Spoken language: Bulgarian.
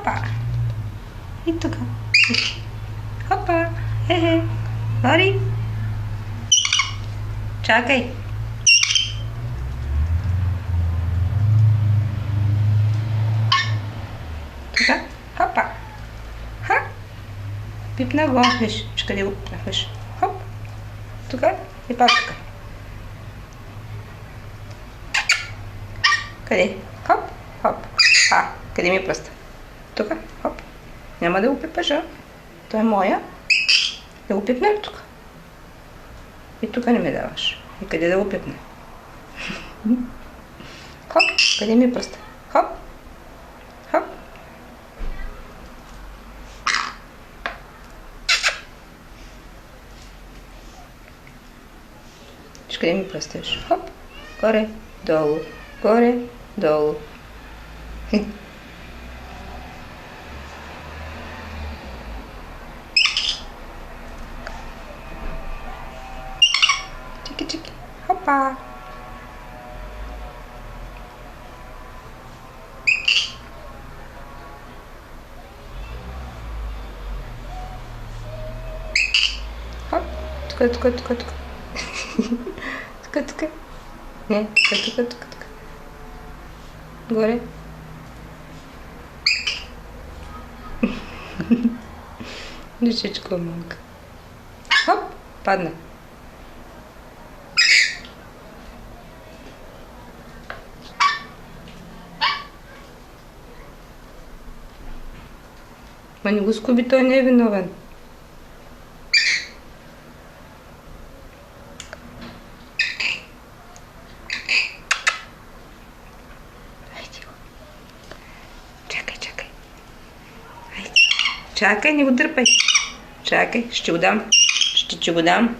Хопа. И тук. Хопа. Хе-хе. Гори. Чакай. Тук. Хопа. Ха. Пипна го. Виж къде го пипна. Виж. Хоп. Тук. И пак тук. Къде? Хоп. Хоп. Къде ми е пръста? Тук. Хоп. Няма да го пипаш, а? Той е моя. Да го пипне ли тук? И тук не ми даваш. И къде да го пипне? Хоп. Къде ми е пръста? Хоп. Хоп. Виж къде ми пръсташ? Хоп. Горе. Долу. Горе. Долу. Чики-чики. Хопа. Хоп. Тук. Тук. Не, тук. Горе. Душечко малка. Хоп, падна. Ма не го скуби, той не е виновен. Чакай, не го дърпай. Чакай, ще го дам. Ще ти го дам.